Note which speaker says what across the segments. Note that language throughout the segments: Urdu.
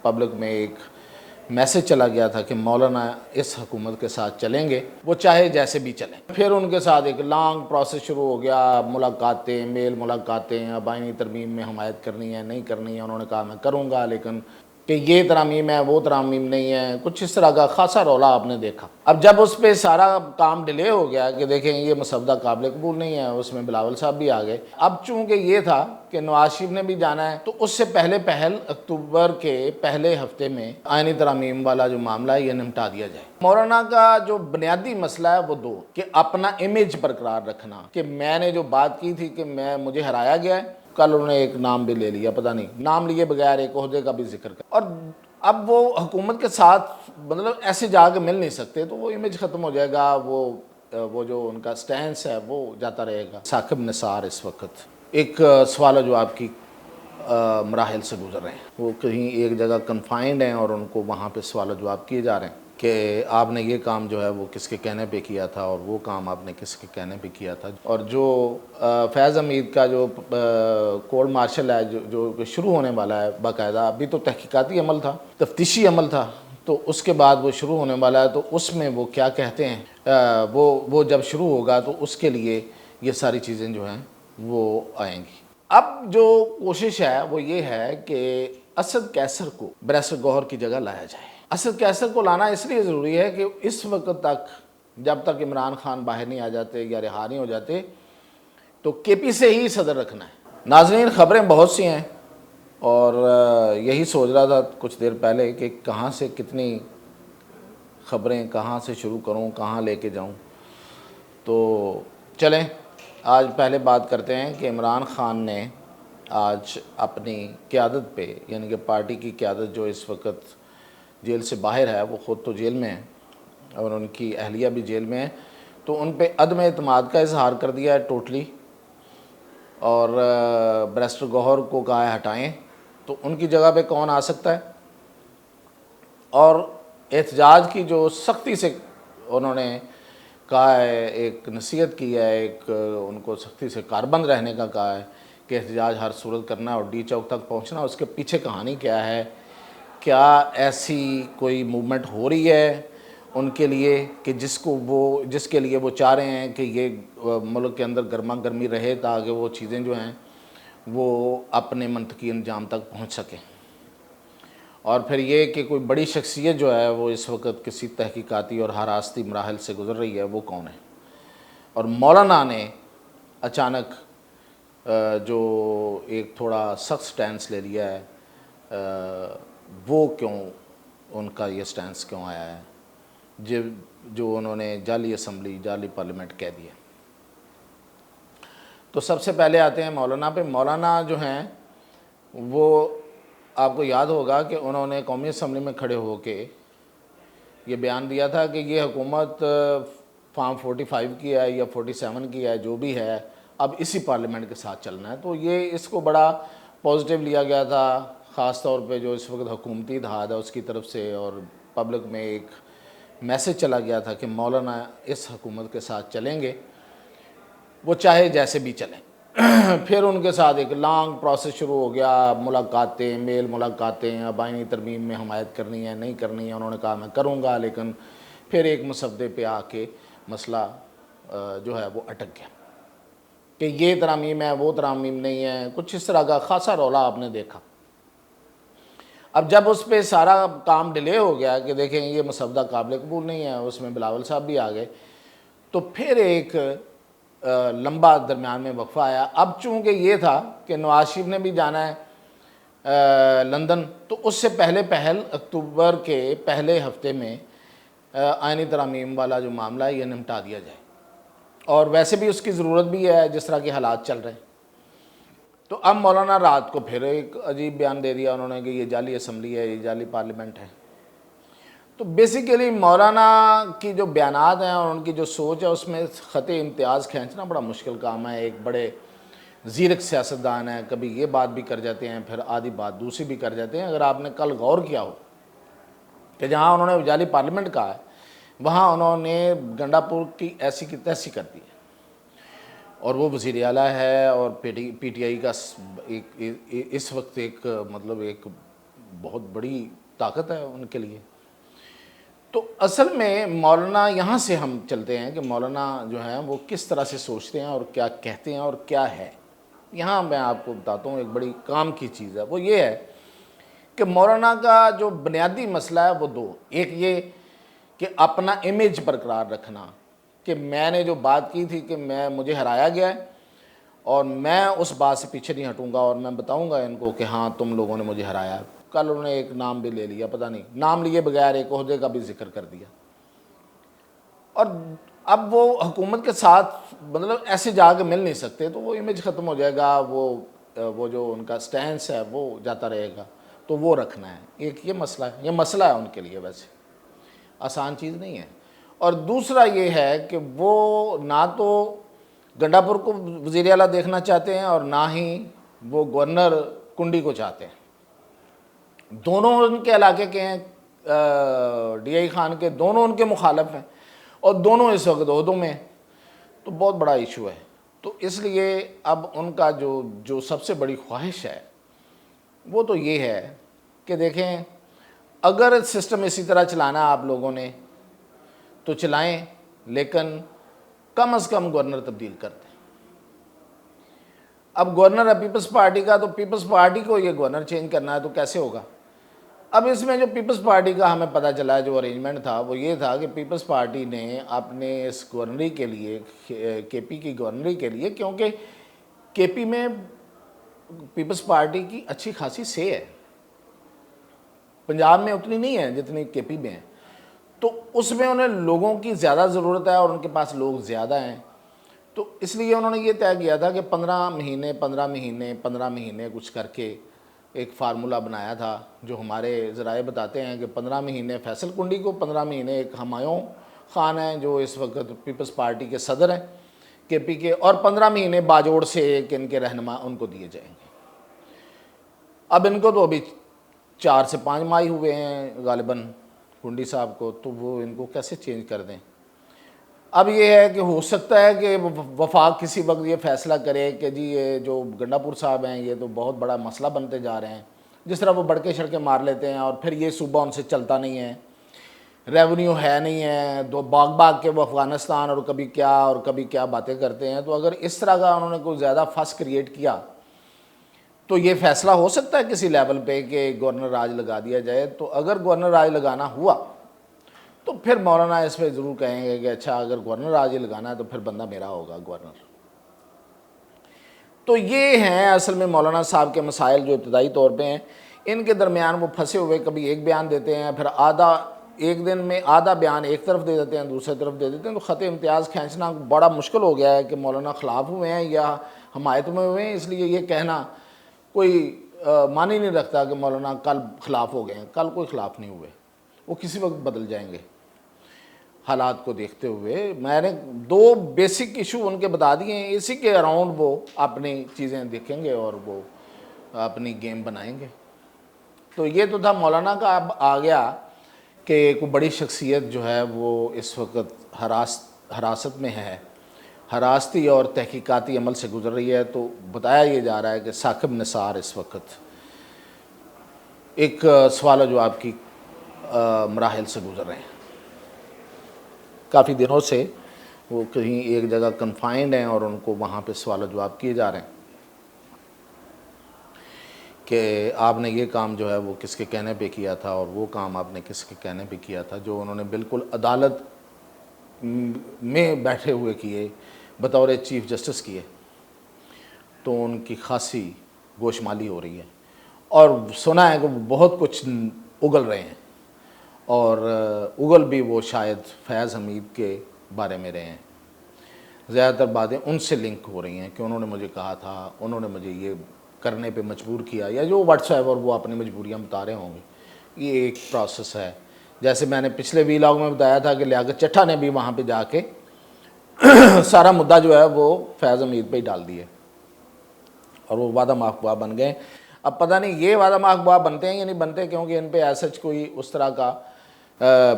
Speaker 1: پبلک میں ایک میسج چلا گیا تھا کہ مولانا اس حکومت کے ساتھ چلیں گے، وہ چاہے جیسے بھی چلیں۔ پھر ان کے ساتھ ایک لانگ پروسیس شروع ہو گیا، ملاقاتیں، میل ملاقاتیں، اب آئینی ترمیم میں حمایت کرنی ہے نہیں کرنی ہے۔ انہوں نے کہا میں کروں گا، لیکن کہ یہ ترامیم ہے وہ ترامیم نہیں ہے، کچھ اس طرح کا خاصا رولا آپ نے دیکھا۔ اب جب اس پہ سارا کام ڈیلے ہو گیا کہ دیکھیں یہ مسودہ قابل قبول نہیں ہے، اس میں بلاول صاحب بھی آ گئے۔ اب چونکہ یہ تھا کہ نواز شریف نے بھی جانا ہے، تو اس سے پہل اکتوبر کے پہلے ہفتے میں آئینی ترامیم والا جو معاملہ ہے یہ نمٹا دیا جائے۔ مولانا کا جو بنیادی مسئلہ ہے وہ دو، کہ اپنا امیج برقرار رکھنا، کہ میں نے جو بات کی تھی کہ مجھے ہرایا گیا ہے، کل انہوں نے ایک نام بھی لے لیا، پتہ نہیں نام لیے بغیر ایک عہدے کا بھی ذکر کر، اور اب وہ حکومت کے ساتھ مطلب ایسے جا کے مل نہیں سکتے، تو وہ امیج ختم ہو جائے گا، وہ جو ان کا سٹینس ہے وہ جاتا رہے گا۔ ثاقب نثار اس وقت ایک سوال و جواب کی مراحل سے گزر رہے ہیں، وہ کہیں ایک جگہ کنفائنڈ ہیں اور ان کو وہاں پہ سوال و جواب کیے جا رہے ہیں کہ آپ نے یہ کام جو ہے وہ کس کے کہنے پہ کیا تھا اور وہ کام آپ نے کس کے کہنے پہ کیا تھا۔ اور جو فیض حمید کا جو کورٹ مارشل ہے جو شروع ہونے والا ہے باقاعدہ، ابھی تو تحقیقاتی عمل تھا، تفتیشی عمل تھا، تو اس کے بعد وہ شروع ہونے والا ہے، تو اس میں وہ کیا کہتے ہیں وہ جب شروع ہوگا تو اس کے لیے یہ ساری چیزیں جو ہیں وہ آئیں گی۔ اب جو کوشش ہے وہ یہ ہے کہ اسد کیسر کو بیرسٹر گوہر کی جگہ لایا جائے۔ اسد کیسر کو لانا اس لیے ضروری ہے کہ اس وقت تک جب تک عمران خان باہر نہیں آ جاتے یا رہا نہیں ہو جاتے تو کے پی سے ہی صدر رکھنا ہے۔ ناظرین، خبریں بہت سی ہیں اور یہی سوچ رہا تھا کچھ دیر پہلے کہ کہاں سے کتنی خبریں کہاں سے شروع کروں، کہاں لے کے جاؤں، تو چلیں آج پہلے بات کرتے ہیں کہ عمران خان نے آج اپنی قیادت پہ، یعنی کہ پارٹی کی قیادت جو اس وقت جیل سے باہر ہے، وہ خود تو جیل میں ہے اور ان کی اہلیہ بھی جیل میں ہے، تو ان پہ عدم اعتماد کا اظہار کر دیا ہے ٹوٹلی، اور بیرسٹر گوہر کو کہا ہے ہٹائیں، تو ان کی جگہ پہ کون آ سکتا ہے۔ اور احتجاج کی جو سختی سے انہوں نے کہا ہے، ایک نصیحت کی ہے، ایک ان کو سختی سے کاربند رہنے کا کہا ہے کہ احتجاج ہر صورت کرنا ہے اور ڈی چوک تک پہنچنا۔ اس کے پیچھے کہانی کیا ہے، کیا ایسی کوئی موومنٹ ہو رہی ہے ان کے لیے کہ جس کے لیے وہ چاہ رہے ہیں کہ یہ ملک کے اندر گرما گرمی رہے تاکہ وہ چیزیں جو ہیں وہ اپنے منطقی انجام تک پہنچ سکیں۔ اور پھر یہ کہ کوئی بڑی شخصیت جو ہے وہ اس وقت کسی تحقیقاتی اور ہراستی مراحل سے گزر رہی ہے، وہ کون ہے۔ اور مولانا نے اچانک جو ایک تھوڑا سخت سٹینس لے لیا ہے، وہ کیوں، ان کا یہ سٹینس کیوں آیا ہے جو انہوں نے جعلی اسمبلی، جعلی پارلیمنٹ کہہ دیا۔ تو سب سے پہلے آتے ہیں مولانا پہ۔ مولانا جو ہیں وہ آپ کو یاد ہوگا کہ انہوں نے قومی اسمبلی میں کھڑے ہو کے یہ بیان دیا تھا کہ یہ حکومت فارم 45 کی ہے یا 47 کی ہے، جو بھی ہے، اب اسی پارلیمنٹ کے ساتھ چلنا ہے۔ تو یہ اس کو بڑا پازیٹیو لیا گیا تھا، خاص طور پہ جو اس وقت حکومتی اتحاد ہے اس کی طرف سے، اور پبلک میں ایک میسج چلا گیا تھا کہ مولانا اس حکومت کے ساتھ چلیں گے، وہ چاہے جیسے بھی چلیں۔ پھر ان کے ساتھ ایک لانگ پروسیس شروع ہو گیا، ملاقاتیں، میل ملاقاتیں، اب آئینی ترمیم میں حمایت کرنی ہے نہیں کرنی ہے۔ انہوں نے کہا میں کروں گا، لیکن پھر ایک مسودے پہ آ کے مسئلہ جو ہے وہ اٹک گیا کہ یہ ترامیم ہے وہ ترامیم نہیں ہے، کچھ اس طرح کا خاصا رولا آپ نے دیکھا۔ اب جب اس پہ سارا کام ڈیلے ہو گیا کہ دیکھیں یہ مسودہ قابل قبول نہیں ہے، اس میں بلاول صاحب بھی آ گئے، تو پھر ایک لمبا درمیان میں وقفہ آیا۔ اب چونکہ یہ تھا کہ نواز شریف نے بھی جانا ہے لندن، تو اس سے پہل اکتوبر کے پہلے ہفتے میں آئینی ترامیم والا جو معاملہ ہے یہ نمٹا دیا جائے، اور ویسے بھی اس کی ضرورت بھی ہے جس طرح کے حالات چل رہے ہیں۔ تو اب مولانا رات کو پھر ایک عجیب بیان دے دیا انہوں نے کہ یہ جعلی اسمبلی ہے، یہ جعلی پارلیمنٹ ہے۔ تو بیسیکلی مولانا کی جو بیانات ہیں اور ان کی جو سوچ ہے اس میں خط امتیاز کھینچنا بڑا مشکل کام ہے۔ ایک بڑے زیرک سیاستدان ہیں، کبھی یہ بات بھی کر جاتے ہیں، پھر آدھی بات دوسری بھی کر جاتے ہیں۔ اگر آپ نے کل غور کیا ہو کہ جہاں انہوں نے جعلی پارلیمنٹ کہا ہے، وہاں انہوں نے گنڈا پور کی ایسی کی تیسی کر دی ہے، اور وہ وزیر اعلیٰ ہے اور پی ٹی آئی کا اس وقت ایک مطلب ایک بہت بڑی طاقت ہے ان کے لیے. تو اصل میں مولانا یہاں سے ہم چلتے ہیں کہ مولانا جو ہیں وہ کس طرح سے سوچتے ہیں اور کیا کہتے ہیں اور کیا ہے. یہاں میں آپ کو بتاتا ہوں ایک بڑی کام کی چیز ہے، وہ یہ ہے کہ مولانا کا جو بنیادی مسئلہ ہے وہ دو. ایک یہ کہ اپنا امیج برقرار رکھنا، کہ میں نے جو بات کی تھی کہ مجھے ہرایا گیا ہے اور میں اس بات سے پیچھے نہیں ہٹوں گا اور میں بتاؤں گا ان کو کہ ہاں تم لوگوں نے مجھے ہرایا. کل انہوں نے ایک نام بھی لے لیا، پتہ نہیں نام لیے بغیر ایک عہدے کا بھی ذکر کر دیا. اور اب وہ حکومت کے ساتھ مطلب ایسے جا کے مل نہیں سکتے، تو وہ امیج ختم ہو جائے گا، وہ جو ان کا سٹینس ہے وہ جاتا رہے گا. تو وہ رکھنا ہے. ایک یہ مسئلہ ہے، یہ مسئلہ ہے ان کے لیے، ویسے آسان چیز نہیں ہے. اور دوسرا یہ ہے کہ وہ نہ تو گنڈا پور کو وزیر اعلیٰ دیکھنا چاہتے ہیں اور نہ ہی وہ گورنر کنڈی کو چاہتے ہیں. دونوں ان کے علاقے کے ہیں، ڈی آئی خان کے، دونوں ان کے مخالف ہیں اور دونوں اس وقت عہدوں میں ہیں. تو بہت بڑا ایشو ہے. تو اس لیے اب ان کا جو سب سے بڑی خواہش ہے وہ تو یہ ہے کہ دیکھیں اگر سسٹم اسی طرح چلانا ہے آپ لوگوں نے تو چلائیں، لیکن کم از کم گورنر تبدیل کر دیں. اب گورنر ہے پیپلز پارٹی کا، تو پیپلز پارٹی کو یہ گورنر چینج کرنا ہے تو کیسے ہوگا؟ اب اس میں جو پیپلز پارٹی کا ہمیں پتہ چلا ہے جو ارینجمنٹ تھا وہ یہ تھا کہ پیپلز پارٹی نے اپنے اس گورنری کے لیے، کے پی کی گورنری کے لیے، کیونکہ کے پی میں پیپلز پارٹی کی اچھی خاصی سے ہے، پنجاب میں اتنی نہیں ہے جتنی کے پی میں ہے، تو اس میں انہیں لوگوں کی زیادہ ضرورت ہے اور ان کے پاس لوگ زیادہ ہیں. تو اس لیے انہوں نے یہ طے کیا تھا کہ 15 مہینے کچھ کر کے ایک فارمولہ بنایا تھا جو ہمارے ذرائع بتاتے ہیں کہ 15 مہینے فیصل کنڈی کو، 15 مہینے ایک ہمایوں خان ہیں جو اس وقت پیپلز پارٹی کے صدر ہیں کے پی کے، اور 15 مہینے باجوڑ سے ایک ان کے رہنما ان کو دیے جائیں گے. اب ان کو تو ابھی 4 سے 5 ماہ ہوئے ہیں غالباً کنڈی صاحب کو، تو وہ ان کو کیسے چینج کر دیں؟ اب یہ ہے کہ ہو سکتا ہے کہ وفاق کسی وقت یہ فیصلہ کرے کہ جی یہ جو گنڈا پور صاحب ہیں یہ تو بہت بڑا مسئلہ بنتے جا رہے ہیں، جس طرح وہ بڑکے شڑکے مار لیتے ہیں اور پھر یہ صوبہ ان سے چلتا نہیں ہے، ریونیو ہے نہیں ہے، دو باغ کے وہ افغانستان اور کبھی کیا باتیں کرتے ہیں. تو اگر اس طرح کا انہوں نے کوئی زیادہ فس کریٹ کیا تو یہ فیصلہ ہو سکتا ہے کسی لیول پہ کہ گورنر راج لگا دیا جائے. تو اگر گورنر راج لگانا ہوا تو پھر مولانا اس پہ ضرور کہیں گے کہ اچھا اگر گورنر راج لگانا ہے تو پھر بندہ میرا ہوگا گورنر. تو یہ ہیں اصل میں مولانا صاحب کے مسائل جو ابتدائی طور پہ ہیں. ان کے درمیان وہ پھنسے ہوئے کبھی ایک بیان دیتے ہیں، پھر ایک دن میں آدھا بیان ایک طرف دے دیتے ہیں، دوسرے طرف دے دیتے ہیں. تو خط امتیاز کھینچنا بڑا مشکل ہو گیا ہے کہ مولانا خلاف ہوئے ہیں یا حمایت میں ہوئے ہیں. اس لیے یہ کہنا کوئی معنی نہیں رکھتا کہ مولانا کل خلاف ہو گئے ہیں. کل کوئی خلاف نہیں ہوئے، وہ کسی وقت بدل جائیں گے حالات کو دیکھتے ہوئے. میں نے 2 بیسک ایشو ان کے بتا دیے ہیں، اسی کے اراؤنڈ وہ اپنی چیزیں دیکھیں گے اور وہ اپنی گیم بنائیں گے. تو یہ تو تھا مولانا کا. اب آ گیا کہ کوئی بڑی شخصیت جو ہے وہ اس وقت حراست میں ہے، حراستی اور تحقیقاتی عمل سے گزر رہی ہے. تو بتایا یہ جا رہا ہے کہ ثاقب نثار اس وقت ایک سوال و جواب کی مراحل سے گزر رہے ہیں. کافی دنوں سے وہ کہیں ایک جگہ کنفائنڈ ہیں اور ان کو وہاں پہ سوال و جواب کیے جا رہے ہیں کہ آپ نے یہ کام جو ہے وہ کس کے کہنے پہ کیا تھا اور وہ کام آپ نے کس کے کہنے پہ کیا تھا، جو انہوں نے بالکل عدالت میں بیٹھے ہوئے کیے، بطور چیف جسٹس کیے. تو ان کی خاصی گوشمالی ہو رہی ہے اور سنا ہے کہ وہ بہت کچھ اگل رہے ہیں، اور اگل بھی وہ شاید فیاض حمید کے بارے میں رہے ہیں. زیادہ تر باتیں ان سے لنک ہو رہی ہیں کہ انہوں نے مجھے کہا تھا، انہوں نے مجھے یہ کرنے پہ مجبور کیا، یا جو واٹس ایور وہ اپنی مجبوریاں بتا رہے ہوں گے. یہ ایک پروسیس ہے. جیسے میں نے پچھلے ویلاگ میں بتایا تھا کہ لیاقت چٹھا نے بھی وہاں پہ جا کے سارا مدعا جو ہے وہ فیاض حمید پہ ہی ڈال دیے اور وہ وعدہ معاف گواہ بن گئے. اب پتہ نہیں یہ وعدہ معاف گواہ بنتے ہیں یا نہیں بنتے، کیونکہ ان پہ ایسا کوئی اس طرح کا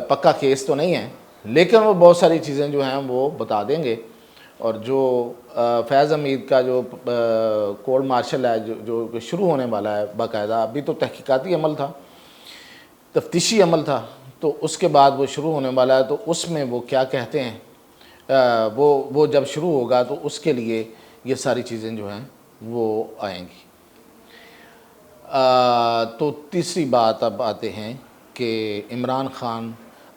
Speaker 1: پکا کیس تو نہیں ہے، لیکن وہ بہت ساری چیزیں جو ہیں وہ بتا دیں گے. اور جو فیاض حمید کا جو کورٹ مارشل ہے جو شروع ہونے والا ہے باقاعدہ، ابھی تو تحقیقاتی عمل تھا، تفتیشی عمل تھا، تو اس کے بعد وہ شروع ہونے والا ہے، تو اس میں وہ کیا کہتے ہیں وہ جب شروع ہوگا تو اس کے لیے یہ ساری چیزیں جو ہیں وہ آئیں گی۔ تو تیسری بات اب آتے ہیں کہ عمران خان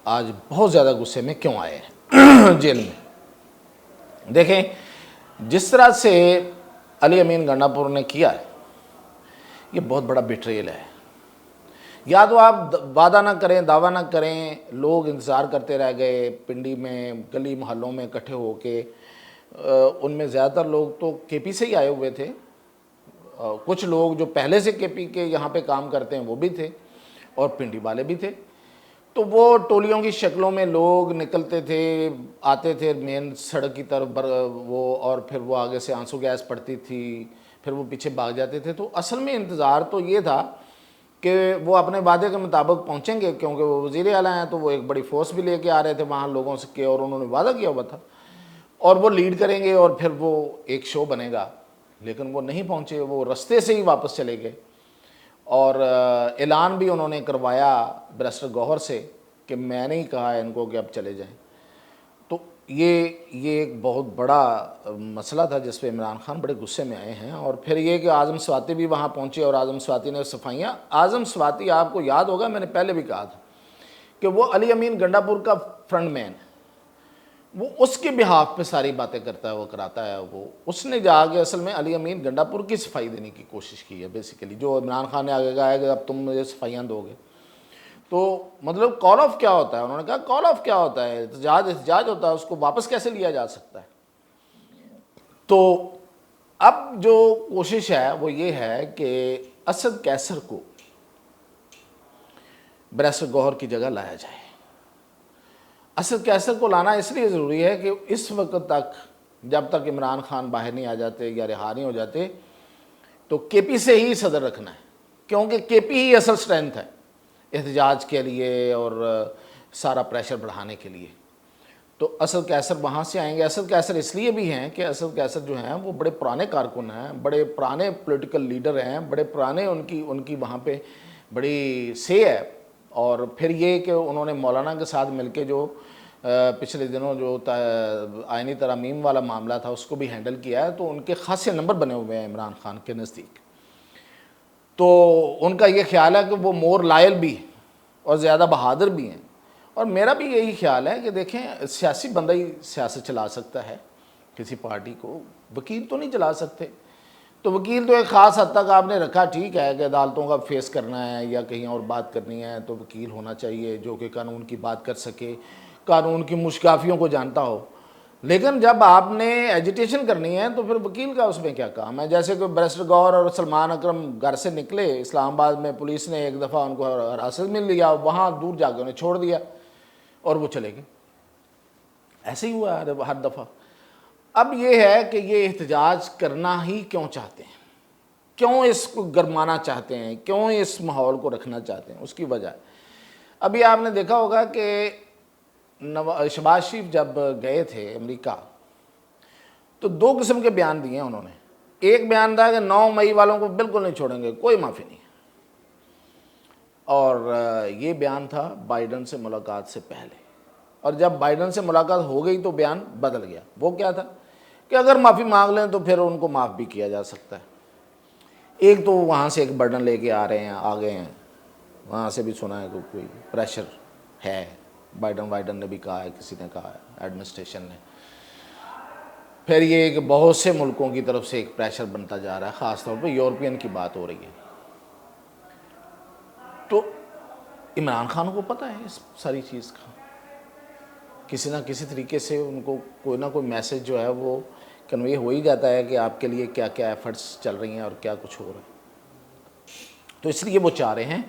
Speaker 1: آج بہت زیادہ غصے میں کیوں آئے ہیں جیل میں۔ دیکھیں جس طرح سے علی امین گنڈا پور نے کیا ہے، یہ بہت بڑا بیٹریل ہے۔ یا تو آپ وعدہ نہ کریں، دعویٰ نہ کریں، لوگ انتظار کرتے رہ گئے، پنڈی میں گلی محلوں میں اکٹھے ہو کے، ان میں زیادہ تر لوگ تو کے پی سے ہی آئے ہوئے تھے، کچھ لوگ جو پہلے سے کے پی کے یہاں پہ کام کرتے ہیں وہ بھی تھے، اور پنڈی والے بھی تھے۔ تو وہ ٹولیوں کی شکلوں میں لوگ نکلتے تھے، آتے تھے مین سڑک کی طرف وہ، اور پھر وہ آگے سے آنسو گیس پڑتی تھی، پھر وہ پیچھے بھاگ جاتے تھے۔ تو اصل میں انتظار تو یہ تھا کہ وہ اپنے وعدے کے مطابق پہنچیں گے، کیونکہ وہ وزیر اعلیٰ ہیں، تو وہ ایک بڑی فورس بھی لے کے آ رہے تھے وہاں لوگوں سے کے، اور انہوں نے وعدہ کیا ہوا تھا، اور وہ لیڈ کریں گے اور پھر وہ ایک شو بنے گا۔ لیکن وہ نہیں پہنچے، وہ رستے سے ہی واپس چلے گئے، اور اعلان بھی انہوں نے کروایا بیرسٹر گوہر سے کہ میں نے ہی کہا ہے ان کو کہ اب چلے جائیں۔ تو یہ ایک بہت بڑا مسئلہ تھا جس پہ عمران خان بڑے غصے میں آئے ہیں۔ اور پھر یہ کہ اعظم سواتی بھی وہاں پہنچے، اور اعظم سواتی نے صفائیاں، اعظم سواتی آپ کو یاد ہوگا میں نے پہلے بھی کہا تھا کہ وہ علی امین گنڈا پور کا فرنٹ مین ہے، وہ اس کے بہاف پہ ساری باتیں کرتا ہے، وہ کراتا ہے، وہ اس نے جا کے اصل میں علی امین گنڈا پور کی صفائی دینے کی کوشش کی ہے بیسیکلی، جو عمران خان نے آگے کہا ہے کہ اب تم مجھے صفائیاں دو گے۔ تو مطلب کال آف کیا ہوتا ہے؟ انہوں نے کہا کال آف کیا ہوتا ہے؟ احتجاج ہوتا ہے، اس کو واپس کیسے لیا جا سکتا ہے؟ تو اب جو کوشش ہے وہ یہ ہے کہ اسد کیسر کو بیرسٹر گوہر کی جگہ لایا جائے۔ اسد کیسر کو لانا اس لیے ضروری ہے کہ اس وقت تک جب تک عمران خان باہر نہیں آ جاتے یا رہا نہیں ہو جاتے تو کے پی سے ہی صدر رکھنا ہے، کیونکہ کے پی ہی اصل سٹرینتھ ہے احتجاج کے لیے اور سارا پریشر بڑھانے کے لیے۔ تو اسد کیسر وہاں سے آئیں گے۔ اسد کیسر اس لیے بھی ہیں کہ اسد کیسر جو ہیں وہ بڑے پرانے کارکن ہیں، بڑے پرانے پولیٹیکل لیڈر ہیں، بڑے پرانے ان کی وہاں پہ بڑی سے ہے۔ اور پھر یہ کہ انہوں نے مولانا کے ساتھ مل کے جو پچھلے دنوں جو آئینی ترامیم والا معاملہ تھا اس کو بھی ہینڈل کیا ہے، تو ان کے خاصے نمبر بنے ہوئے ہیں عمران خان کے نزدیک۔ تو ان کا یہ خیال ہے کہ وہ مور لائل بھی اور زیادہ بہادر بھی ہیں۔ اور میرا بھی یہی خیال ہے کہ دیکھیں سیاسی بندہ ہی سیاست چلا سکتا ہے کسی پارٹی کو، وکیل تو نہیں چلا سکتے۔ تو وکیل تو ایک خاص حد تک آپ نے رکھا، ٹھیک ہے کہ عدالتوں کا فیس کرنا ہے یا کہیں اور بات کرنی ہے تو وکیل ہونا چاہیے جو کہ قانون کی بات کر سکے، قانون کی مشکافیوں کو جانتا ہو۔ لیکن جب آپ نے ایجیٹیشن کرنی ہے تو پھر وکیل کا اس میں کیا کام ہے؟ جیسے کہ بیرسٹر گوہر اور سلمان اکرم گھر سے نکلے، اسلام آباد میں پولیس نے ایک دفعہ ان کو حراست میں لیا، وہاں دور جا کے انہیں چھوڑ دیا اور وہ چلے گئے۔ ایسے ہی ہوا ہر دفعہ۔ اب یہ ہے کہ یہ احتجاج کرنا ہی کیوں چاہتے ہیں، کیوں اس کو گرمانا چاہتے ہیں، کیوں اس ماحول کو رکھنا چاہتے ہیں، اس کی وجہ ہے۔ ابھی آپ نے دیکھا ہوگا کہ شہباز شریف جب گئے تھے امریکہ تو دو قسم کے بیان دیے انہوں نے۔ ایک بیان تھا کہ 9 مئی والوں کو بالکل نہیں چھوڑیں گے، کوئی معافی نہیں ہے، اور یہ بیان تھا بائیڈن سے ملاقات سے پہلے۔ اور جب بائیڈن سے ملاقات ہو گئی تو بیان بدل گیا۔ وہ کیا تھا کہ اگر معافی مانگ لیں تو پھر ان کو معاف بھی کیا جا سکتا ہے۔ ایک تو وہاں سے ایک برڈن لے کے آ رہے ہیں، آ گئے ہیں، وہاں سے بھی سنا ہے کہ کوئی پریشر ہے، بائیڈن نے بھی کہا ہے، کسی نے کہا ہے، ایڈمنسٹریشن نے۔ پھر یہ کہ بہت سے ملکوں کی طرف سے ایک پریشر بنتا جا رہا ہے، خاص طور پہ یورپین کی بات ہو رہی ہے۔ تو عمران خان کو پتہ ہے اس ساری چیز کا، کسی نہ کسی طریقے سے ان کو کوئی نہ کوئی میسج جو ہے وہ کنوے ہو ہی جاتا ہے کہ آپ کے لیے کیا کیا ایفرٹس چل رہی ہیں اور کیا کچھ ہو رہا ہے۔ تو اس لیے وہ چاہ رہے ہیں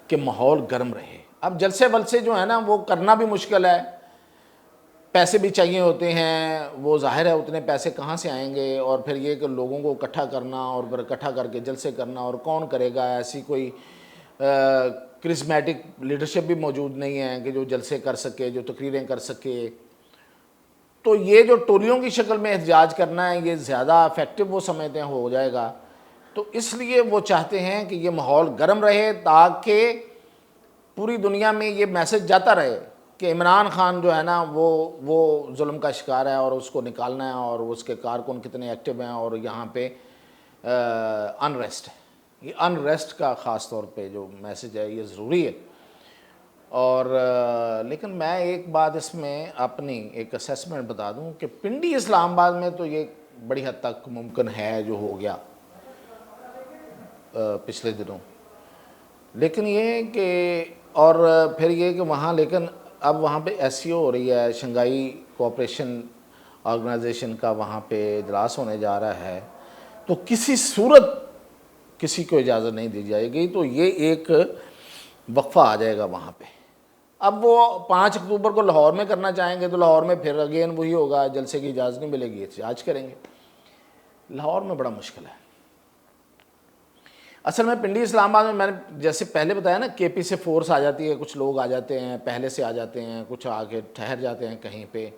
Speaker 1: کہ ماحول گرم رہے۔ اب جلسے ولسے جو ہے نا وہ کرنا بھی مشکل ہے، پیسے بھی چاہیے ہوتے ہیں، وہ ظاہر ہے اتنے پیسے کہاں سے آئیں گے، اور پھر یہ کہ لوگوں کو اکٹھا کرنا اور پھر اکٹھا کر کے جلسے کرنا، اور کون کرے گا؟ ایسی کوئی کرسمیٹک لیڈرشپ بھی موجود نہیں ہے کہ جو جلسے کر سکے، جو تقریریں کر سکے۔ تو یہ جو ٹولیوں کی شکل میں احتجاج کرنا ہے یہ زیادہ افیکٹو وہ سمجھتے ہیں ہو جائے گا۔ تو اس لیے وہ چاہتے ہیں کہ یہ ماحول گرم رہے تاکہ پوری دنیا میں یہ میسج جاتا رہے کہ عمران خان جو ہے نا وہ ظلم کا شکار ہے اور اس کو نکالنا ہے، اور اس کے کارکن کتنے ایکٹیو ہیں، اور یہاں پہ انریسٹ ہے. یہ انریسٹ کا خاص طور پہ جو میسج ہے یہ ضروری ہے. اور لیکن میں ایک بات اس میں اپنی ایک اسیسمنٹ بتا دوں کہ پنڈی اسلام آباد میں تو یہ بڑی حد تک ممکن ہے جو ہو گیا پچھلے دنوں، لیکن یہ کہ اور پھر یہ کہ وہاں لیکن اب وہاں پہ ایس سی او ہو رہی ہے، شنگھائی کوآپریشن آرگنائزیشن کا وہاں پہ اجلاس ہونے جا رہا ہے، تو کسی صورت کسی کو اجازت نہیں دی جائے گی. تو یہ ایک وقفہ آ جائے گا وہاں پہ. اب وہ 5 اکتوبر کو لاہور میں کرنا چاہیں گے تو لاہور میں پھر اگین وہی ہوگا، جلسے کی اجازت نہیں ملے گی، احتجاج کریں گے. لاہور میں بڑا مشکل ہے. اصل میں پنڈی اسلام آباد میں نے جیسے پہلے بتایا نا، کے پی سے فورس آ جاتی ہے، کچھ لوگ آ جاتے ہیں پہلے سے آ جاتے ہیں، کچھ آ کے ٹھہر جاتے ہیں کہیں پہ،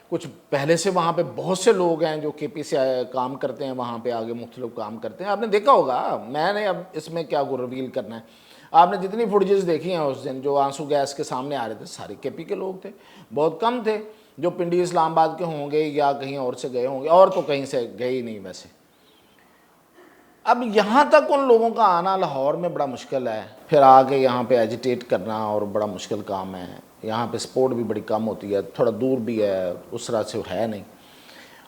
Speaker 1: کچھ پہلے سے وہاں پہ بہت سے لوگ ہیں جو کے پی سے کام کرتے ہیں، وہاں پہ آگے مختلف کام کرتے ہیں. آپ نے دیکھا ہوگا، میں نے اب اس میں کیا ریویل کرنا ہے، آپ نے جتنی فوٹیجز دیکھی ہیں اس دن جو آنسو گیس کے سامنے آ رہے تھے، سارے کے پی کے لوگ تھے. بہت کم تھے جو پنڈی اسلام آباد کے ہوں گے یا کہیں اور سے گئے ہوں گے، اور تو کہیں سے گئے ہی نہیں ویسے. اب یہاں تک ان لوگوں کا آنا لاہور میں بڑا مشکل ہے، پھر آ کے یہاں پہ ایجیٹیٹ کرنا اور بڑا مشکل کام ہے. یہاں پہ سپورٹ بھی بڑی کم ہوتی ہے، تھوڑا دور بھی ہے، اس طرح سے ہے نہیں.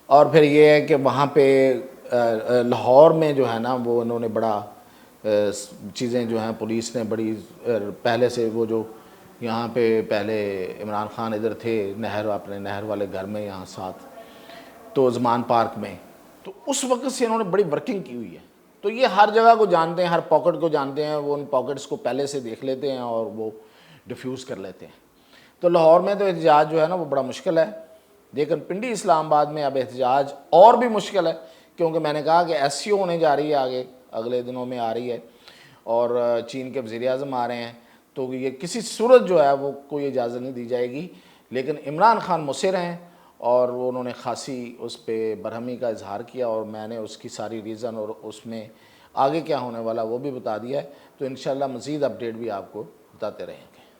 Speaker 1: اور پھر یہ ہے کہ وہاں پہ لاہور میں جو ہے نا وہ انہوں نے بڑا چیزیں جو ہیں پولیس نے بڑی پہلے سے، وہ جو یہاں پہ پہلے عمران خان ادھر تھے نہر، اپنے نہر والے گھر میں یہاں ساتھ، تو زمان پارک میں، تو اس وقت سے انہوں نے بڑی ورکنگ کی ہوئی ہے. تو یہ ہر جگہ کو جانتے ہیں، ہر پاکٹ کو جانتے ہیں، وہ ان پاکٹس کو پہلے سے دیکھ لیتے ہیں اور وہ ڈیفیوز کر لیتے ہیں. تو لاہور میں تو احتجاج جو ہے نا وہ بڑا مشکل ہے. لیکن پنڈی اسلام آباد میں اب احتجاج اور بھی مشکل ہے، کیونکہ میں نے کہا کہ ایس سی او ہونے جا رہی ہے آگے اگلے دنوں میں آ رہی ہے، اور چین کے وزیر اعظم آ رہے ہیں. تو یہ کسی صورت جو ہے وہ کوئی اجازت نہیں دی جائے گی. لیکن عمران خان مصر ہیں، اور انہوں نے خاصی اس پہ برہمی کا اظہار کیا، اور میں نے اس کی ساری ریزن اور اس میں آگے کیا ہونے والا وہ بھی بتا دیا ہے. تو انشاءاللہ مزید اپڈیٹ بھی آپ کو بتاتے رہیں گے.